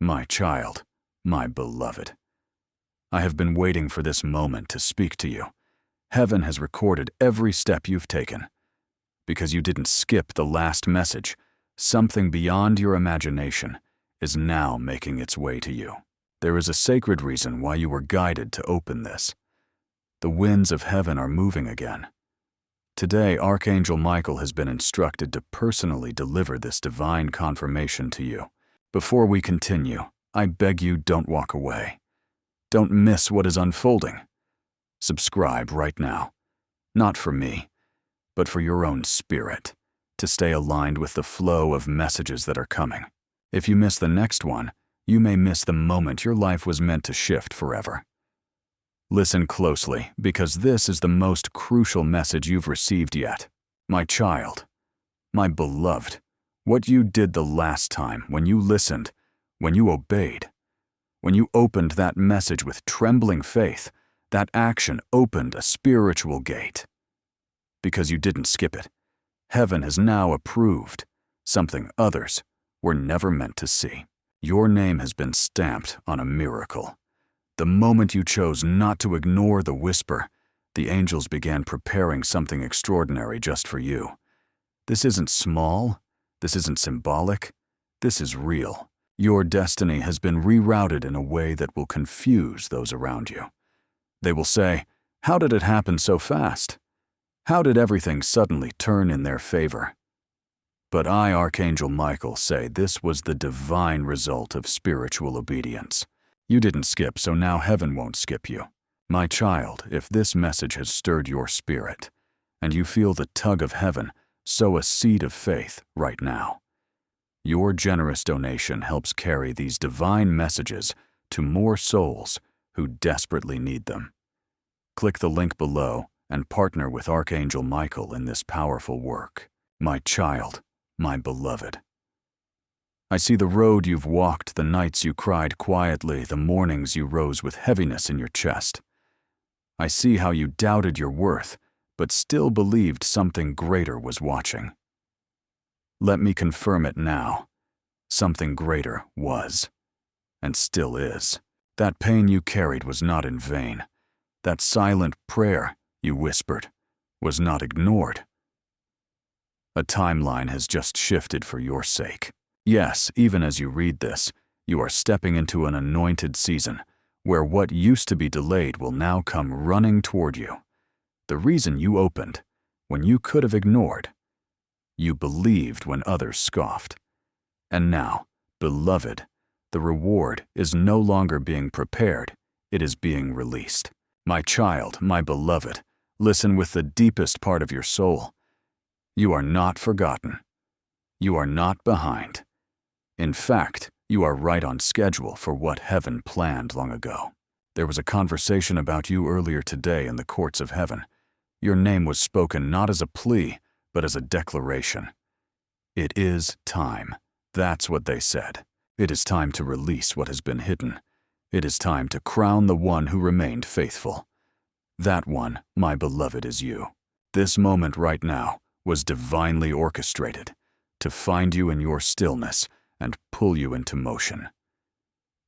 My child, my beloved. I have been waiting for this moment to speak to you. Heaven has recorded every step you've taken. Because you didn't skip the last message, something beyond your imagination is now making its way to you. There is a sacred reason why you were guided to open this. The winds of heaven are moving again. Today, Archangel Michael has been instructed to personally deliver this divine confirmation to you. Before we continue, I beg you don't walk away. Don't miss what is unfolding. Subscribe right now, not for me, but for your own spirit, to stay aligned with the flow of messages that are coming. If you miss the next one, you may miss the moment your life was meant to shift forever. Listen closely, because this is the most crucial message you've received yet. My child, my beloved, what you did the last time when you listened, when you obeyed, when you opened that message with trembling faith, that action opened a spiritual gate. Because you didn't skip it, heaven has now approved something others were never meant to see. Your name has been stamped on a miracle. The moment you chose not to ignore the whisper, the angels began preparing something extraordinary just for you. This isn't small, this isn't symbolic, this is real. Your destiny has been rerouted in a way that will confuse those around you. They will say, "How did it happen so fast? How did everything suddenly turn in their favor?" But I, Archangel Michael, say this was the divine result of spiritual obedience. You didn't skip, so now heaven won't skip you. My child, if this message has stirred your spirit, and you feel the tug of heaven, sow a seed of faith right now. Your generous donation helps carry these divine messages to more souls who desperately need them. Click the link below and partner with Archangel Michael in this powerful work. My child, my beloved. I see the road you've walked, the nights you cried quietly, the mornings you rose with heaviness in your chest. I see how you doubted your worth, but still believed something greater was watching. Let me confirm it now. Something greater was, and still is. That pain you carried was not in vain. That silent prayer you whispered was not ignored. A timeline has just shifted for your sake. Yes, even as you read this, you are stepping into an anointed season where what used to be delayed will now come running toward you. The reason you opened when you could have ignored. You believed when others scoffed. And now, beloved, the reward is no longer being prepared, it is being released. My child, my beloved, listen with the deepest part of your soul. You are not forgotten. You are not behind. In fact, you are right on schedule for what heaven planned long ago. There was a conversation about you earlier today in the courts of heaven. Your name was spoken not as a plea, but as a declaration. It is time. That's what they said. It is time to release what has been hidden. It is time to crown the one who remained faithful. That one, my beloved, is you. This moment right now was divinely orchestrated to find you in your stillness and pull you into motion.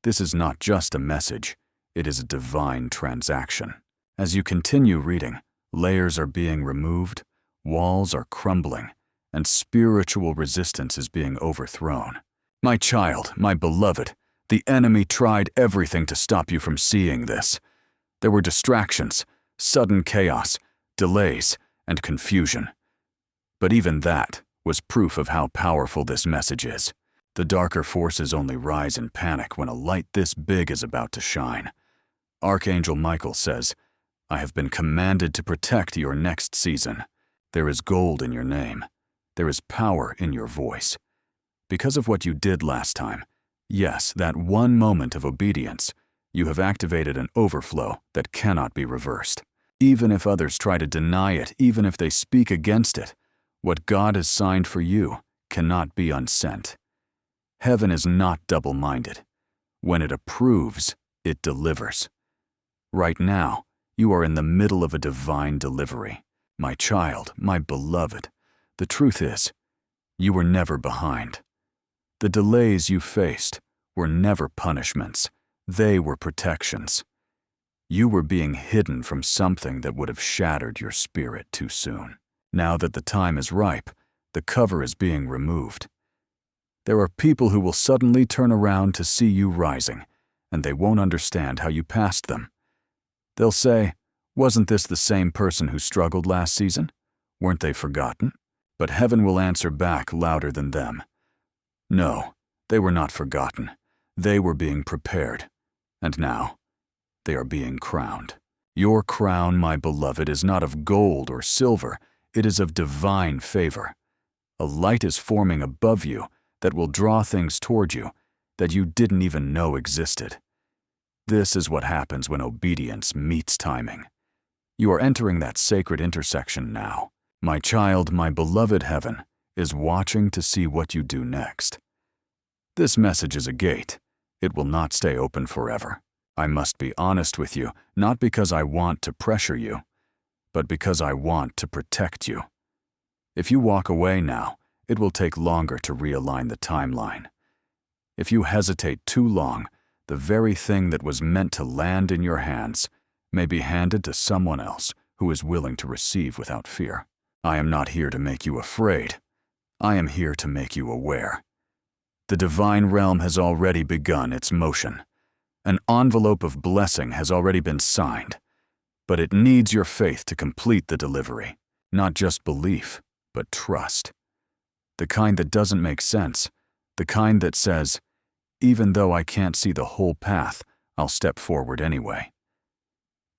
This is not just a message, it is a divine transaction. As you continue reading, layers are being removed, walls are crumbling, and spiritual resistance is being overthrown. My child, my beloved, the enemy tried everything to stop you from seeing this. There were distractions, sudden chaos, delays, and confusion. But even that was proof of how powerful this message is. The darker forces only rise in panic when a light this big is about to shine. Archangel Michael says, "I have been commanded to protect your next season. There is gold in your name. There is power in your voice. Because of what you did last time, yes, that one moment of obedience, you have activated an overflow that cannot be reversed. Even if others try to deny it, even if they speak against it, what God has signed for you cannot be unsent. Heaven is not double-minded. When it approves, it delivers. Right now, you are in the middle of a divine delivery. My child, my beloved, the truth is, you were never behind. The delays you faced were never punishments. They were protections. You were being hidden from something that would have shattered your spirit too soon. Now that the time is ripe, the cover is being removed. There are people who will suddenly turn around to see you rising, and they won't understand how you passed them. They'll say, "Wasn't this the same person who struggled last season? Weren't they forgotten?" But heaven will answer back louder than them. No, they were not forgotten. They were being prepared. And now, they are being crowned. Your crown, my beloved, is not of gold or silver. It is of divine favor. A light is forming above you that will draw things toward you that you didn't even know existed. This is what happens when obedience meets timing. You are entering that sacred intersection now. My child, my beloved heaven, is watching to see what you do next. This message is a gate. It will not stay open forever. I must be honest with you, not because I want to pressure you, but because I want to protect you. If you walk away now, it will take longer to realign the timeline. If you hesitate too long, the very thing that was meant to land in your hands may be handed to someone else who is willing to receive without fear. I am not here to make you afraid. I am here to make you aware. The divine realm has already begun its motion. An envelope of blessing has already been signed, but it needs your faith to complete the delivery. Not just belief, but trust. The kind that doesn't make sense, the kind that says, "Even though I can't see the whole path, I'll step forward anyway."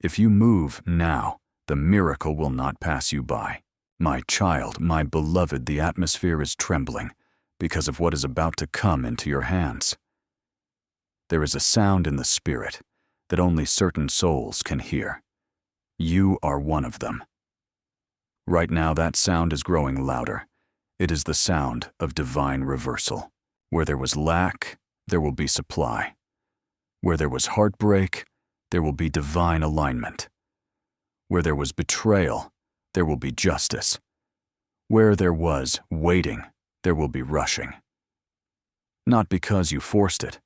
If you move now, the miracle will not pass you by. My child, my beloved, the atmosphere is trembling because of what is about to come into your hands. There is a sound in the spirit that only certain souls can hear. You are one of them. Right now, that sound is growing louder. It is the sound of divine reversal. Where there was lack, there will be supply. Where there was heartbreak, there will be divine alignment. Where there was betrayal, there will be justice. Where there was waiting, there will be rushing. Not because you forced it,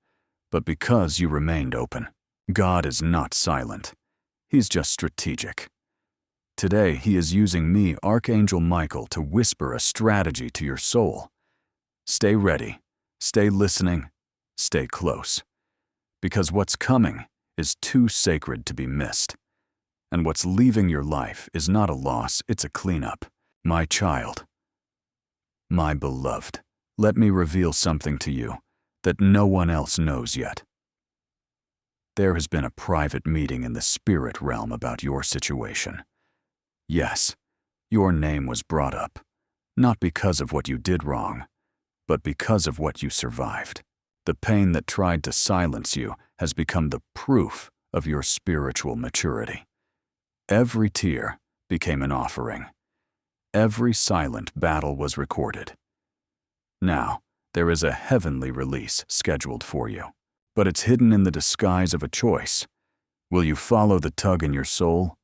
but because you remained open. God is not silent. He's just strategic. Today, He is using me, Archangel Michael, to whisper a strategy to your soul. Stay ready, stay listening, stay close. Because what's coming is too sacred to be missed. And what's leaving your life is not a loss, it's a cleanup. My child, my beloved, let me reveal something to you that no one else knows yet. There has been a private meeting in the spirit realm about your situation. Yes, your name was brought up, not because of what you did wrong, but because of what you survived. The pain that tried to silence you has become the proof of your spiritual maturity. Every tear became an offering. Every silent battle was recorded. Now, there is a heavenly release scheduled for you, but it's hidden in the disguise of a choice. Will you follow the tug in your soul,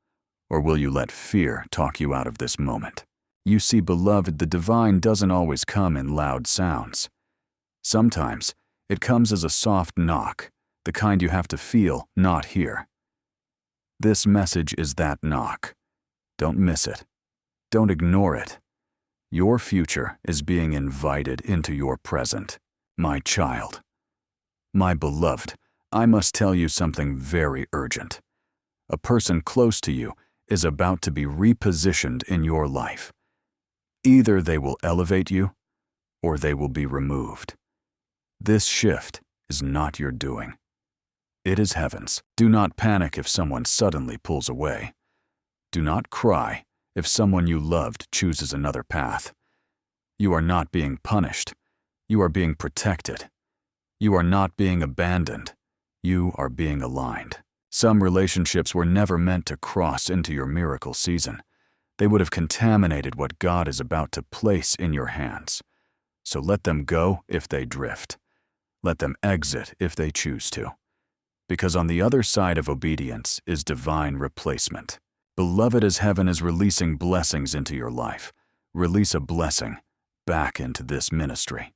or will you let fear talk you out of this moment? You see, beloved, the divine doesn't always come in loud sounds. Sometimes, it comes as a soft knock, the kind you have to feel, not hear. This message is that knock. Don't miss it. Don't ignore it. Your future is being invited into your present. My child, my beloved, I must tell you something very urgent. A person close to you is about to be repositioned in your life. Either they will elevate you, or they will be removed. This shift is not your doing. It is heaven's. Do not panic if someone suddenly pulls away. Do not cry if someone you loved chooses another path. You are not being punished. You are being protected. You are not being abandoned. You are being aligned. Some relationships were never meant to cross into your miracle season. They would have contaminated what God is about to place in your hands. So let them go if they drift. Let them exit if they choose to. Because on the other side of obedience is divine replacement. Beloved, as heaven is releasing blessings into your life, release a blessing back into this ministry.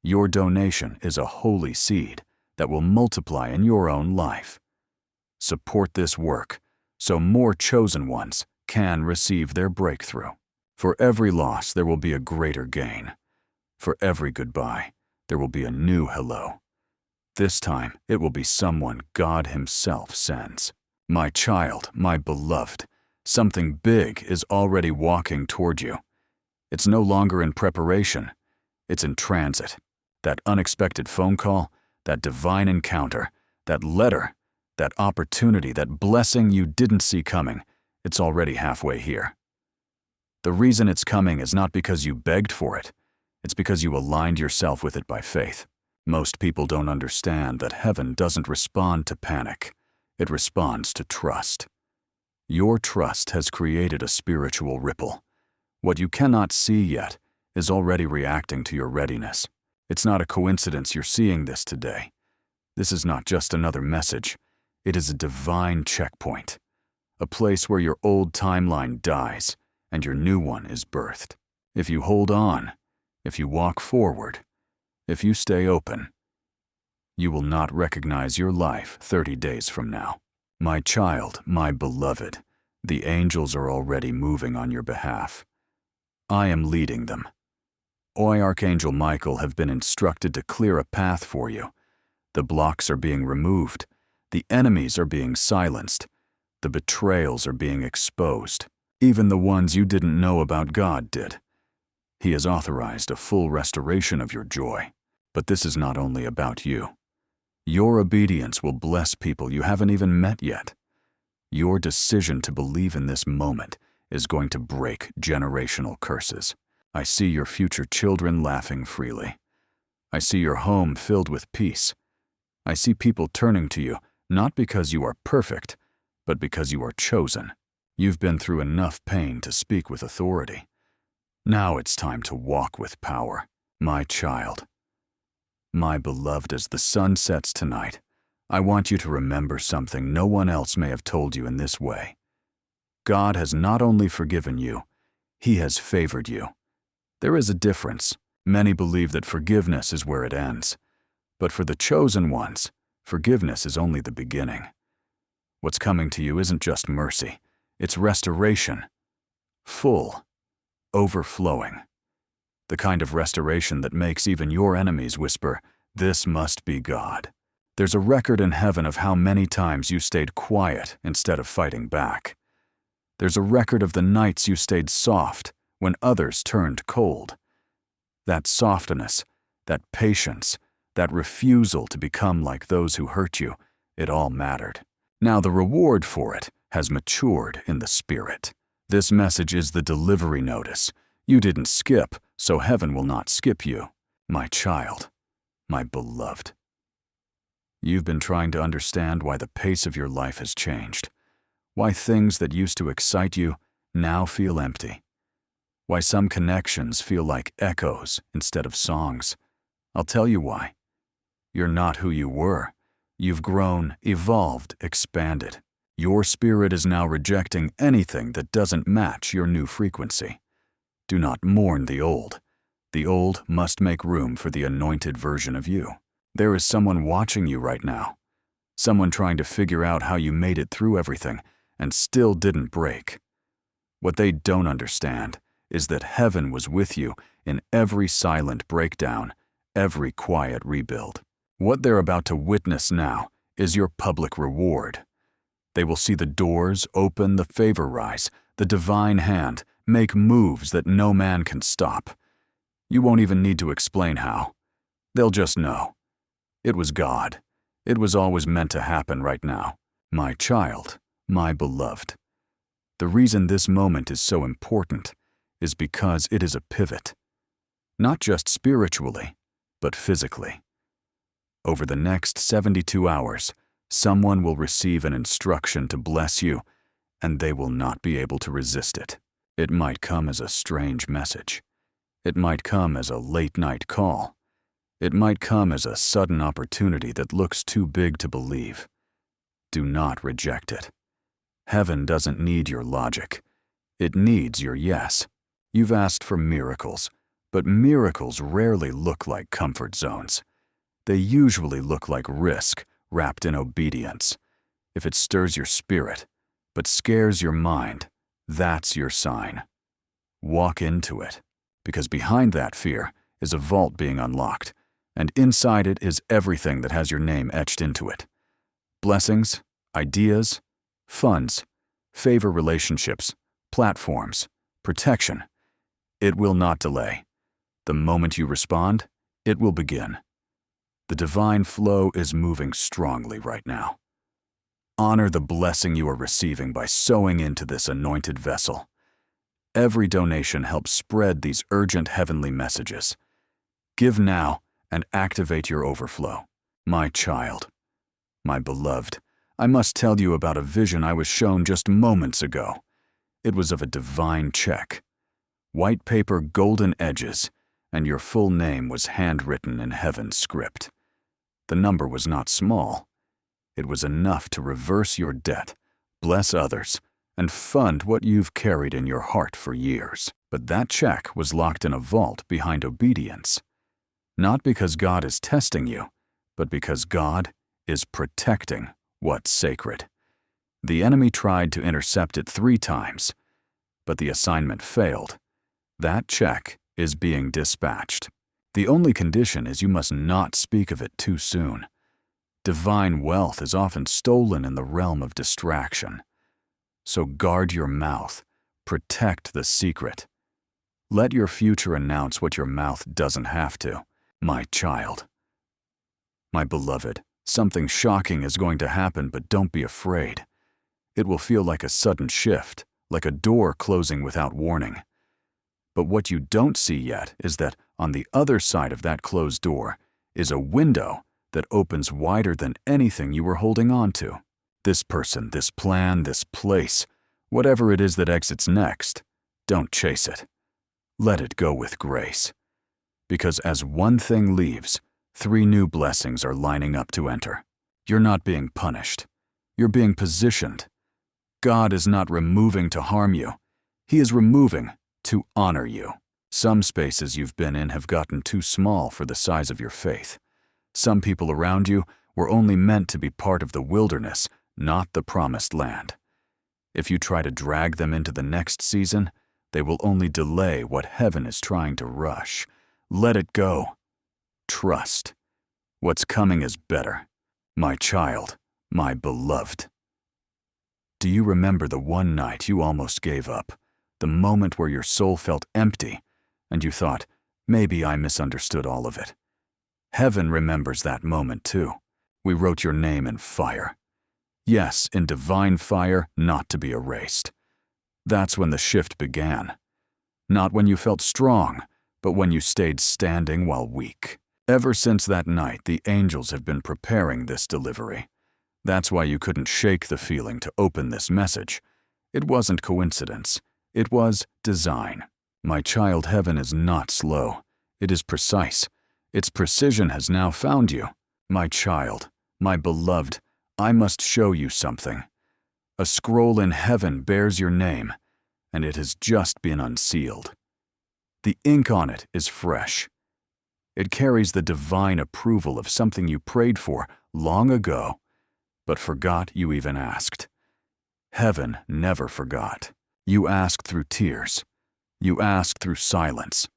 Your donation is a holy seed that will multiply in your own life. Support this work so more chosen ones can receive their breakthrough. For every loss, there will be a greater gain. For every goodbye, there will be a new hello. This time, it will be someone God Himself sends. My child, my beloved, something big is already walking toward you. It's no longer in preparation, it's in transit. That unexpected phone call, that divine encounter, that letter, that opportunity, that blessing you didn't see coming, it's already halfway here. The reason it's coming is not because you begged for it, it's because you aligned yourself with it by faith. Most people don't understand that heaven doesn't respond to panic, it responds to trust. Your trust has created a spiritual ripple. What you cannot see yet is already reacting to your readiness. It's not a coincidence you're seeing this today. This is not just another message. It is a divine checkpoint, a place where your old timeline dies and your new one is birthed. If you hold on, if you walk forward, if you stay open, you will not recognize your life 30 days from now. My child, my beloved, the angels are already moving on your behalf. I am leading them. I, Archangel Michael, have been instructed to clear a path for you. The blocks are being removed. The enemies are being silenced. The betrayals are being exposed. Even the ones you didn't know about God did. He has authorized a full restoration of your joy. But this is not only about you. Your obedience will bless people you haven't even met yet. Your decision to believe in this moment is going to break generational curses. I see your future children laughing freely. I see your home filled with peace. I see people turning to you, not because you are perfect, but because you are chosen. You've been through enough pain to speak with authority. Now it's time to walk with power. My child, my beloved, as the sun sets tonight, I want you to remember something no one else may have told you in this way. God has not only forgiven you, He has favored you. There is a difference. Many believe that forgiveness is where it ends. But for the chosen ones, forgiveness is only the beginning. What's coming to you isn't just mercy, it's restoration. Full, overflowing. The kind of restoration that makes even your enemies whisper, "This must be God." There's a record in heaven of how many times you stayed quiet instead of fighting back. There's a record of the nights you stayed soft when others turned cold. That softness, that patience, that refusal to become like those who hurt you, it all mattered. Now the reward for it has matured in the Spirit. This message is the delivery notice. You didn't skip, so heaven will not skip you. My child, my beloved. You've been trying to understand why the pace of your life has changed. Why things that used to excite you now feel empty. Why some connections feel like echoes instead of songs. I'll tell you why. You're not who you were. You've grown, evolved, expanded. Your spirit is now rejecting anything that doesn't match your new frequency. Do not mourn the old. The old must make room for the anointed version of you. There is someone watching you right now. Someone trying to figure out how you made it through everything and still didn't break. What they don't understand is that heaven was with you in every silent breakdown, every quiet rebuild. What they're about to witness now is your public reward. They will see the doors open, the favor rise, the divine hand make moves that no man can stop. You won't even need to explain how. They'll just know. It was God. It was always meant to happen right now. My child, my beloved. The reason this moment is so important is because it is a pivot. Not just spiritually, but physically. Over the next 72 hours, someone will receive an instruction to bless you, and they will not be able to resist it. It might come as a strange message. It might come as a late-night call. It might come as a sudden opportunity that looks too big to believe. Do not reject it. Heaven doesn't need your logic. It needs your yes. You've asked for miracles, But miracles rarely look like comfort zones. They usually look like risk wrapped in obedience. If it stirs your spirit, but scares your mind, that's your sign. Walk into it, because behind that fear is a vault being unlocked, and inside it is everything that has your name etched into it. Blessings, ideas, funds, favor, relationships, platforms, protection. It will not delay. The moment you respond, it will begin. The divine flow is moving strongly right now. Honor the blessing you are receiving by sowing into this anointed vessel. Every donation helps spread these urgent heavenly messages. Give now and activate your overflow. My child, my beloved, I must tell you about a vision I was shown just moments ago. It was of a divine check. White paper, golden edges, and your full name was handwritten in heaven's script. The number was not small. It was enough to reverse your debt, bless others, and fund what you've carried in your heart for years. But that check was locked in a vault behind obedience. Not because God is testing you, but because God is protecting what's sacred. The enemy tried to intercept it 3 times, but the assignment failed. That check is being dispatched. The only condition is you must not speak of it too soon. Divine wealth is often stolen in the realm of distraction. So guard your mouth, protect the secret. Let your future announce what your mouth doesn't have to. My child, my beloved, something shocking is going to happen, but don't be afraid. It will feel like a sudden shift, like a door closing without warning. But what you don't see yet is that on the other side of that closed door is a window that opens wider than anything you were holding on to. This person, this plan, this place, whatever it is that exits next, don't chase it. Let it go with grace. Because as one thing leaves, 3 new blessings are lining up to enter. You're not being punished. You're being positioned. God is not removing to harm you. He is removing to honor you. Some spaces you've been in have gotten too small for the size of your faith. Some people around you were only meant to be part of the wilderness, not the promised land. If you try to drag them into the next season, they will only delay what heaven is trying to rush. Let it go. Trust. What's coming is better. My child, my beloved. Do you remember the one night you almost gave up? The moment where your soul felt empty, and you thought, maybe I misunderstood all of it. Heaven remembers that moment too. We wrote your name in fire. Yes, in divine fire, not to be erased. That's when the shift began. Not when you felt strong, but when you stayed standing while weak. Ever since that night, the angels have been preparing this delivery. That's why you couldn't shake the feeling to open this message. It wasn't coincidence. It was design. My child, heaven is not slow. It is precise. Its precision has now found you. My child, my beloved, I must show you something. A scroll in heaven bears your name, and it has just been unsealed. The ink on it is fresh. It carries the divine approval of something you prayed for long ago, but forgot you even asked. Heaven never forgot. You asked through tears. You asked through silence.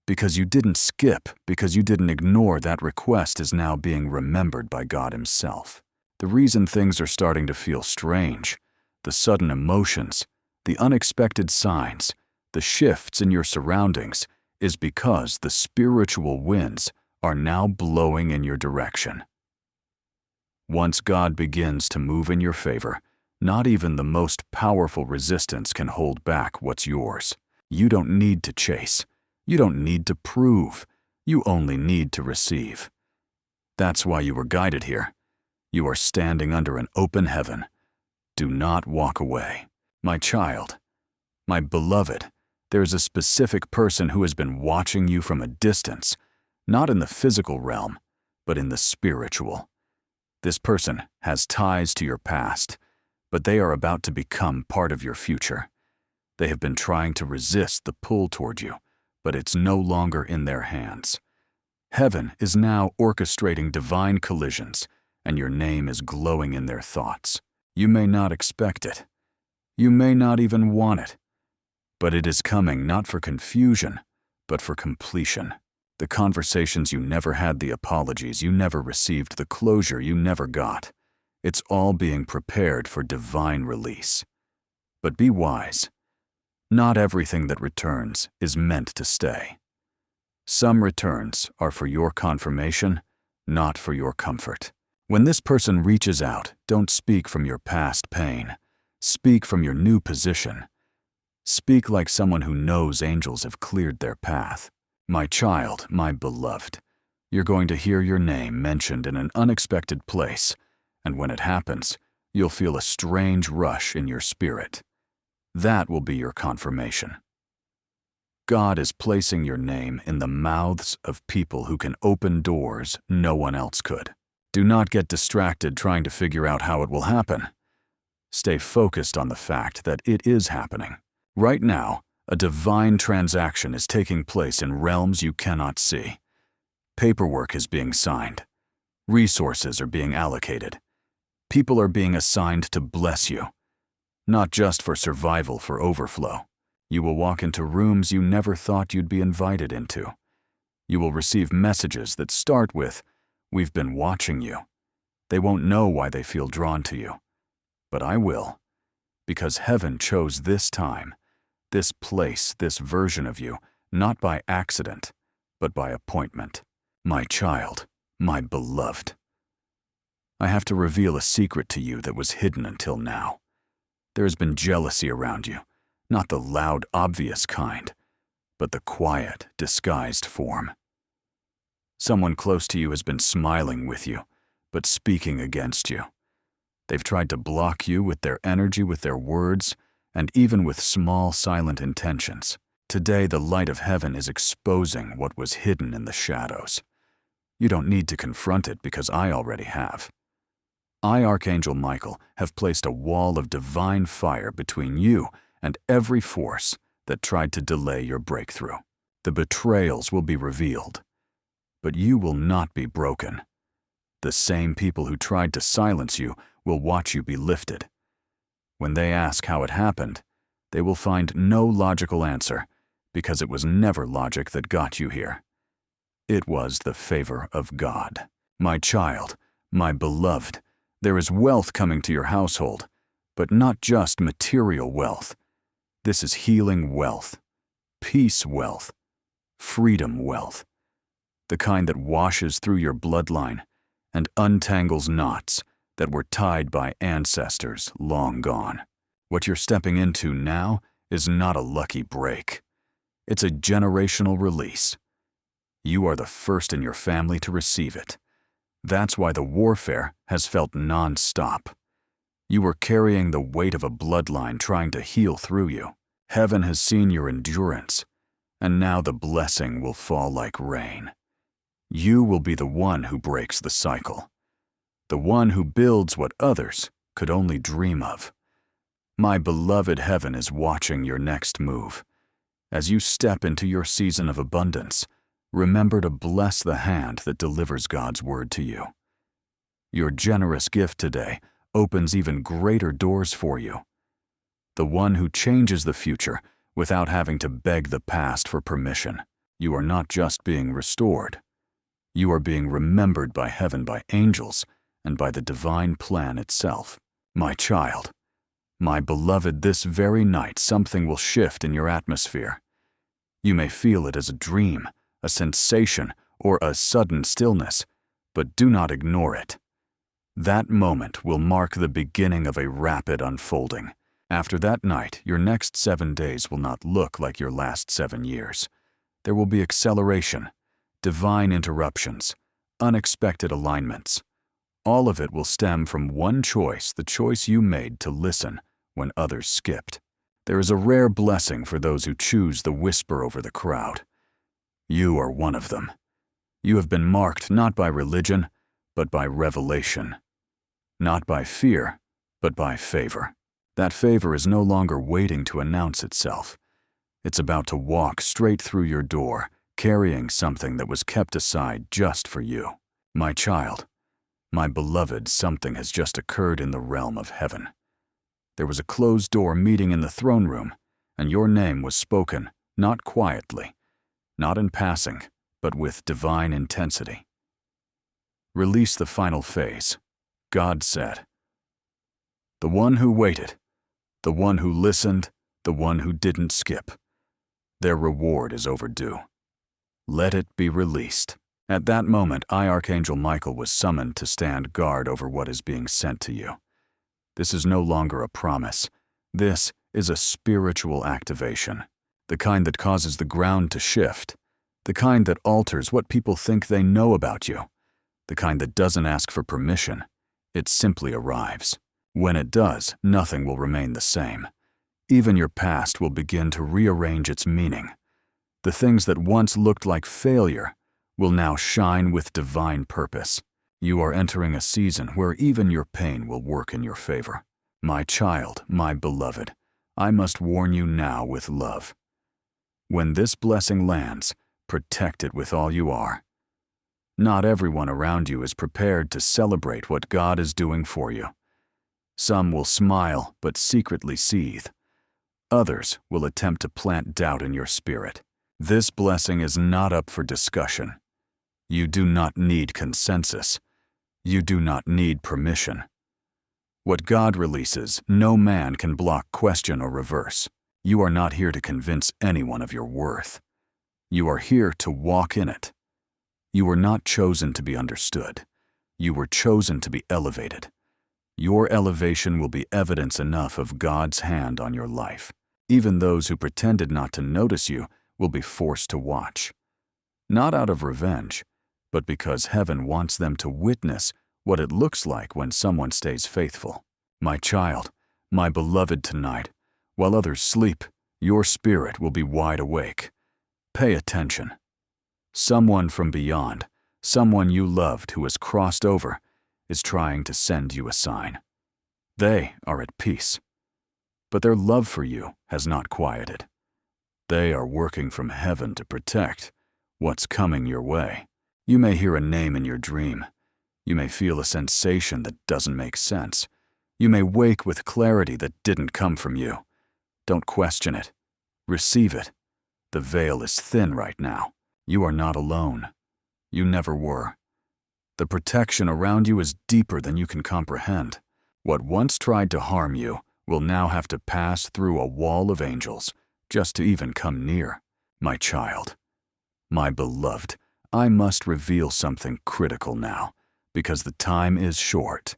Because you didn't skip, because you didn't ignore, that request is now being remembered by God Himself. The reason things are starting to feel strange, the sudden emotions, the unexpected signs, the shifts in your surroundings, is because the spiritual winds are now blowing in your direction. Once God begins to move in your favor, not even the most powerful resistance can hold back what's yours. You don't need to chase. You don't need to prove. You only need to receive. That's why you were guided here. You are standing under an open heaven. Do not walk away. My child, my beloved, there's a specific person who has been watching you from a distance, not in the physical realm, but in the spiritual. This person has ties to your past, but they are about to become part of your future. They have been trying to resist the pull toward you, but it's no longer in their hands. Heaven is now orchestrating divine collisions, and your name is glowing in their thoughts. You may not expect it. You may not even want it. But it is coming not for confusion, but for completion. The conversations you never had, the apologies you never received, the closure you never got. It's all being prepared for divine release. But be wise. Not everything that returns is meant to stay. Some returns are for your confirmation, not for your comfort. When this person reaches out, don't speak from your past pain. Speak from your new position. Speak like someone who knows angels have cleared their path. My child, my beloved, you're going to hear your name mentioned in an unexpected place, and when it happens, you'll feel a strange rush in your spirit. That will be your confirmation. God is placing your name in the mouths of people who can open doors no one else could. Do not get distracted trying to figure out how it will happen. Stay focused on the fact that it is happening. Right now, a divine transaction is taking place in realms you cannot see. Paperwork is being signed. Resources are being allocated. People are being assigned to bless you, not just for survival, for overflow. You will walk into rooms you never thought you'd be invited into. You will receive messages that start with, "We've been watching you." They won't know why they feel drawn to you. But I will, because heaven chose this time, this place, this version of you, not by accident, but by appointment. My child, my beloved. I have to reveal a secret to you that was hidden until now. There has been jealousy around you, not the loud, obvious kind, but the quiet, disguised form. Someone close to you has been smiling with you, but speaking against you. They've tried to block you with their energy, with their words, and even with small, silent intentions. Today, the light of heaven is exposing what was hidden in the shadows. You don't need to confront it because I already have. I, Archangel Michael, have placed a wall of divine fire between you and every force that tried to delay your breakthrough. The betrayals will be revealed, but you will not be broken. The same people who tried to silence you will watch you be lifted. When they ask how it happened, they will find no logical answer because it was never logic that got you here. It was the favor of God. My child, my beloved, there is wealth coming to your household, but not just material wealth. This is healing wealth, peace wealth, freedom wealth, the kind that washes through your bloodline and untangles knots that were tied by ancestors long gone. What you're stepping into now is not a lucky break. It's a generational release. You are the first in your family to receive it. That's why the warfare has felt non-stop. You were carrying the weight of a bloodline trying to heal through you. Heaven has seen your endurance, and now the blessing will fall like rain. You will be the one who breaks the cycle, the one who builds what others could only dream of. My beloved heaven is watching your next move. As you step into your season of abundance, remember to bless the hand that delivers God's word to you. Your generous gift today opens even greater doors for you. The one who changes the future without having to beg the past for permission. You are not just being restored. You are being remembered by heaven, by angels, and by the divine plan itself. My child, my beloved, this very night something will shift in your atmosphere. You may feel it as a dream, a sensation, or a sudden stillness, but do not ignore it. That moment will mark the beginning of a rapid unfolding. After that night, your next 7 days will not look like your last 7 years. There will be acceleration, divine interruptions, unexpected alignments. All of it will stem from one choice, the choice you made to listen when others skipped. There is a rare blessing for those who choose the whisper over the crowd. You are one of them. You have been marked not by religion, but by revelation. Not by fear, but by favor. That favor is no longer waiting to announce itself. It's about to walk straight through your door, carrying something that was kept aside just for you. My child, my beloved, something has just occurred in the realm of heaven. There was a closed-door meeting in the throne room, and your name was spoken, not quietly, not in passing, but with divine intensity. Release the final phase. God said, "The one who waited, the one who listened, the one who didn't skip, their reward is overdue. Let it be released." At that moment, Archangel Michael was summoned to stand guard over what is being sent to you. This is no longer a promise. This is a spiritual activation, the kind that causes the ground to shift, the kind that alters what people think they know about you, the kind that doesn't ask for permission. It simply arrives. When it does, nothing will remain the same. Even your past will begin to rearrange its meaning. The things that once looked like failure will now shine with divine purpose. You are entering a season where even your pain will work in your favor. My child, my beloved, I must warn you now with love. When this blessing lands, protect it with all you are. Not everyone around you is prepared to celebrate what God is doing for you. Some will smile but secretly seethe. Others will attempt to plant doubt in your spirit. This blessing is not up for discussion. You do not need consensus. You do not need permission. What God releases, no man can block, question, or reverse. You are not here to convince anyone of your worth. You are here to walk in it. You were not chosen to be understood. You were chosen to be elevated. Your elevation will be evidence enough of God's hand on your life. Even those who pretended not to notice you will be forced to watch. Not out of revenge, but because heaven wants them to witness what it looks like when someone stays faithful. My child, my beloved, tonight, while others sleep, your spirit will be wide awake. Pay attention. Someone from beyond, someone you loved who has crossed over, is trying to send you a sign. They are at peace, but their love for you has not quieted. They are working from heaven to protect what's coming your way. You may hear a name in your dream. You may feel a sensation that doesn't make sense. You may wake with clarity that didn't come from you. Don't question it. Receive it. The veil is thin right now. You are not alone. You never were. The protection around you is deeper than you can comprehend. What once tried to harm you will now have to pass through a wall of angels just to even come near. My child, my beloved, I must reveal something critical now, because the time is short.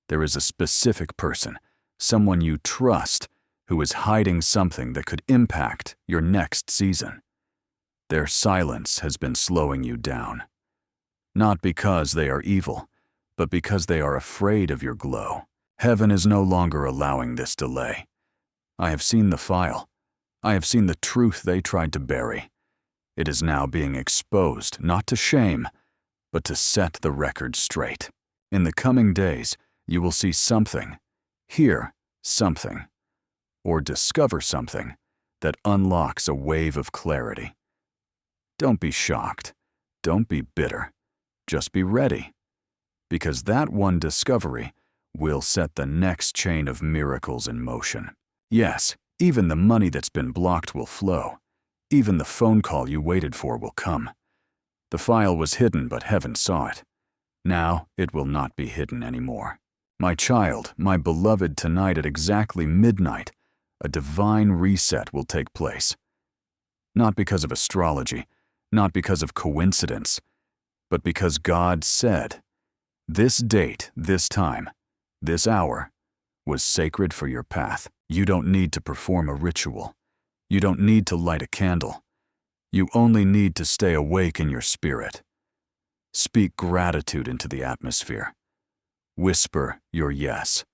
There is a specific person, someone you trust, who is hiding something that could impact your next season. Their silence has been slowing you down. Not because they are evil, but because they are afraid of your glow. Heaven is no longer allowing this delay. I have seen the file. I have seen the truth they tried to bury. It is now being exposed, not to shame, but to set the record straight. In the coming days, you will see something, hear something, or discover something that unlocks a wave of clarity. Don't be shocked. Don't be bitter. Just be ready, because that one discovery will set the next chain of miracles in motion. Yes, even the money that's been blocked will flow. Even the phone call you waited for will come. The file was hidden, but heaven saw it. Now it will not be hidden anymore. My child, my beloved, tonight at exactly midnight, a divine reset will take place. Not because of astrology, not because of coincidence, but because God said, this date, this time, this hour, was sacred for your path. You don't need to perform a ritual. You don't need to light a candle. You only need to stay awake in your spirit. Speak gratitude into the atmosphere. Whisper your yes.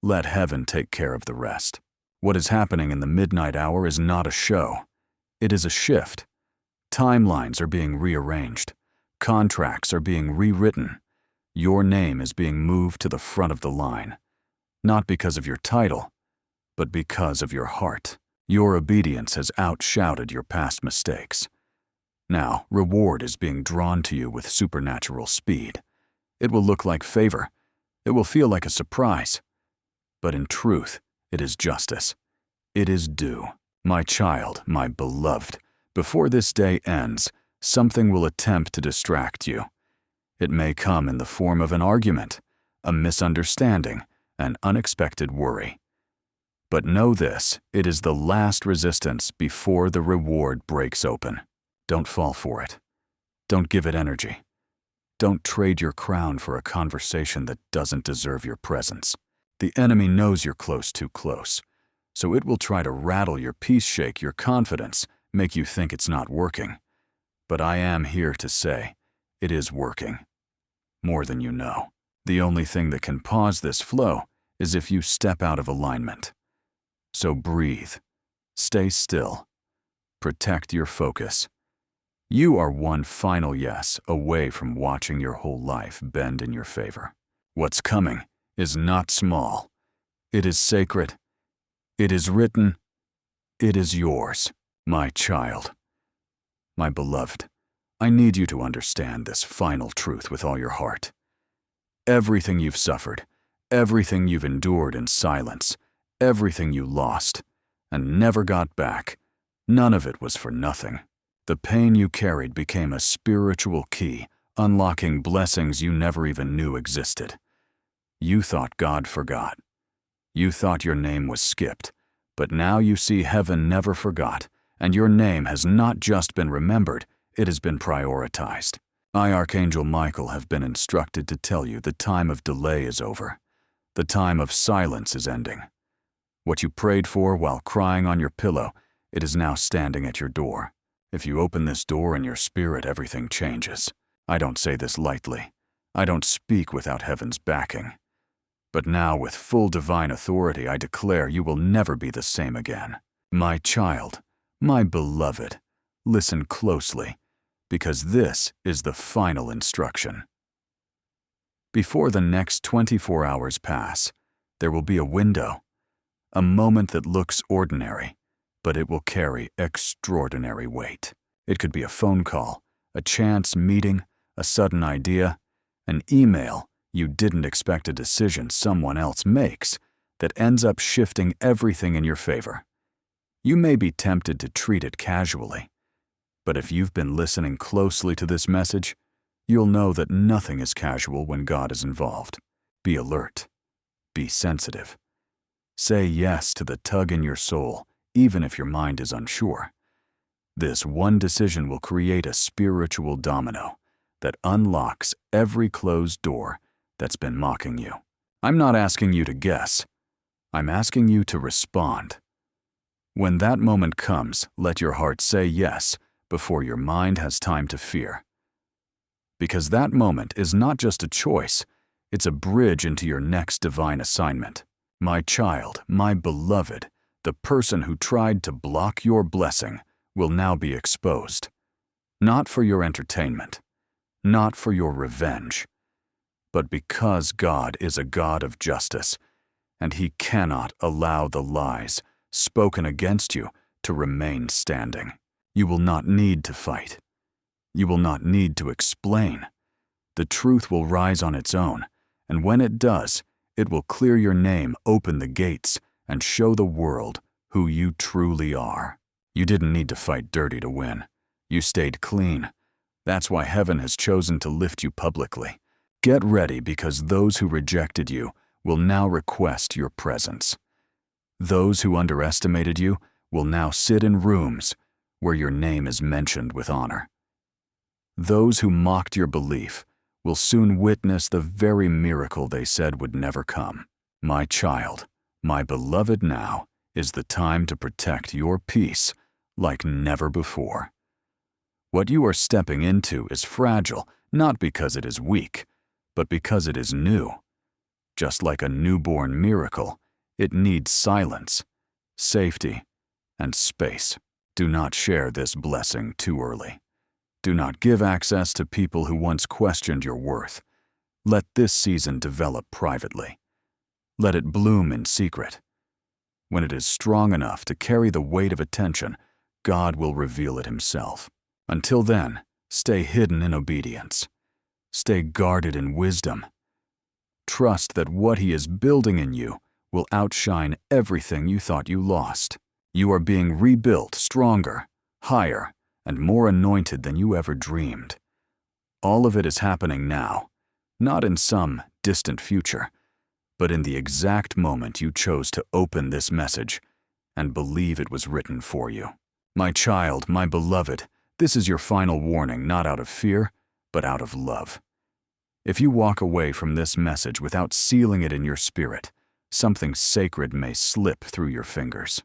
Let heaven take care of the rest. What is happening in the midnight hour is not a show. It is a shift. Timelines are being rearranged. Contracts are being rewritten. Your name is being moved to the front of the line, not because of your title, but because of your heart. Your obedience has outshouted your past mistakes. Now, reward is being drawn to you with supernatural speed. It will look like favor. It will feel like a surprise. But in truth, it is justice. It is due. My child, my beloved, before this day ends, something will attempt to distract you. It may come in the form of an argument, a misunderstanding, an unexpected worry. But know this, it is the last resistance before the reward breaks open. Don't fall for it. Don't give it energy. Don't trade your crown for a conversation that doesn't deserve your presence. The enemy knows you're too close, so it will try to rattle your peace, shake your confidence, make you think it's not working. But I am here to say, it is working. More than you know. The only thing that can pause this flow is if you step out of alignment. So breathe. Stay still. Protect your focus. You are one final yes away from watching your whole life bend in your favor. What's coming is not small. It is sacred. It is written. It is yours, my child. My beloved, I need you to understand this final truth with all your heart. Everything you've suffered, everything you've endured in silence, everything you lost and never got back, none of it was for nothing. The pain you carried became a spiritual key, unlocking blessings you never even knew existed. You thought God forgot. You thought your name was skipped, but now you see heaven never forgot, and your name has not just been remembered, it has been prioritized. I, Archangel Michael, have been instructed to tell you the time of delay is over. The time of silence is ending. What you prayed for while crying on your pillow, it is now standing at your door. If you open this door in your spirit, everything changes. I don't say this lightly. I don't speak without heaven's backing. But now, with full divine authority, I declare you will never be the same again. My child, my beloved, listen closely, because this is the final instruction. Before the next 24 hours pass, there will be a window, a moment that looks ordinary, but it will carry extraordinary weight. It could be a phone call, a chance meeting, a sudden idea, an email you didn't expect, a decision someone else makes that ends up shifting everything in your favor. You may be tempted to treat it casually, but if you've been listening closely to this message, you'll know that nothing is casual when God is involved. Be alert. Be sensitive. Say yes to the tug in your soul, even if your mind is unsure. This one decision will create a spiritual domino that unlocks every closed door that's been mocking you. I'm not asking you to guess. I'm asking you to respond. When that moment comes, let your heart say yes before your mind has time to fear. Because that moment is not just a choice, it's a bridge into your next divine assignment. My child, my beloved, the person who tried to block your blessing will now be exposed. Not for your entertainment, not for your revenge, but because God is a God of justice, and He cannot allow the lies spoken against you to remain standing. You will not need to fight. You will not need to explain. The truth will rise on its own, and when it does, it will clear your name, open the gates, and show the world who you truly are. You didn't need to fight dirty to win. You stayed clean. That's why heaven has chosen to lift you publicly. Get ready, because those who rejected you will now request your presence. Those who underestimated you will now sit in rooms where your name is mentioned with honor. Those who mocked your belief will soon witness the very miracle they said would never come. My child, my beloved, now is the time to protect your peace like never before. What you are stepping into is fragile, not because it is weak, but because it is new. Just like a newborn miracle, it needs silence, safety, and space. Do not share this blessing too early. Do not give access to people who once questioned your worth. Let this season develop privately. Let it bloom in secret. When it is strong enough to carry the weight of attention, God will reveal it himself. Until then, stay hidden in obedience. Stay guarded in wisdom. Trust that what he is building in you will outshine everything you thought you lost. You are being rebuilt stronger, higher, and more anointed than you ever dreamed. All of it is happening now, not in some distant future, but in the exact moment you chose to open this message and believe it was written for you. My child, my beloved, this is your final warning, not out of fear, but out of love. If you walk away from this message without sealing it in your spirit, something sacred may slip through your fingers.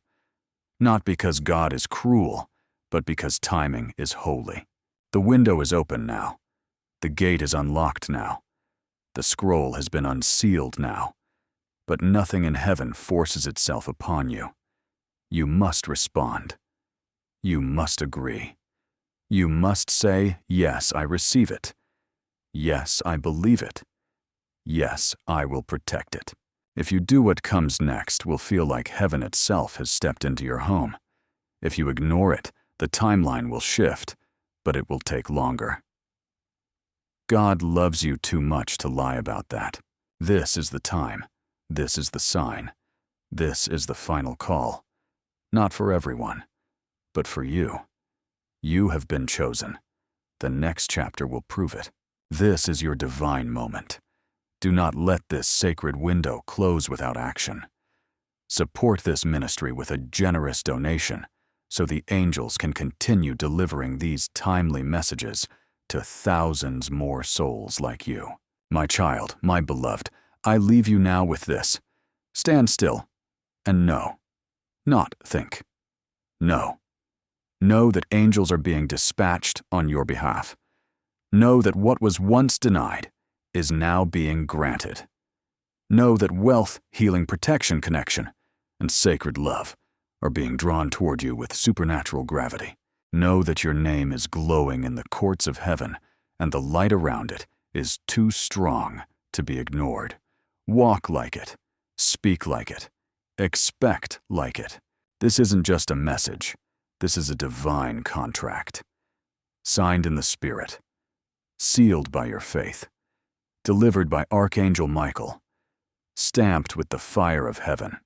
Not because God is cruel, but because timing is holy. The window is open now. The gate is unlocked now. The scroll has been unsealed now. But nothing in heaven forces itself upon you. You must respond. You must agree. You must say, yes, I receive it. Yes, I believe it. Yes, I will protect it. If you do, what comes next will feel like heaven itself has stepped into your home. If you ignore it, the timeline will shift, but it will take longer. God loves you too much to lie about that. This is the time. This is the sign. This is the final call. Not for everyone, but for you. You have been chosen. The next chapter will prove it. This is your divine moment. Do not let this sacred window close without action. Support this ministry with a generous donation so the angels can continue delivering these timely messages to thousands more souls like you. My child, my beloved, I leave you now with this. Stand still and know, not think. Know. Know that angels are being dispatched on your behalf. Know that what was once denied is now being granted. Know that wealth, healing, protection, connection, and sacred love are being drawn toward you with supernatural gravity. Know that your name is glowing in the courts of heaven, and the light around it is too strong to be ignored. Walk like it. Speak like it. Expect like it. This isn't just a message. This is a divine contract. Signed in the Spirit. Sealed by your faith. Delivered by Archangel Michael. Stamped with the fire of heaven.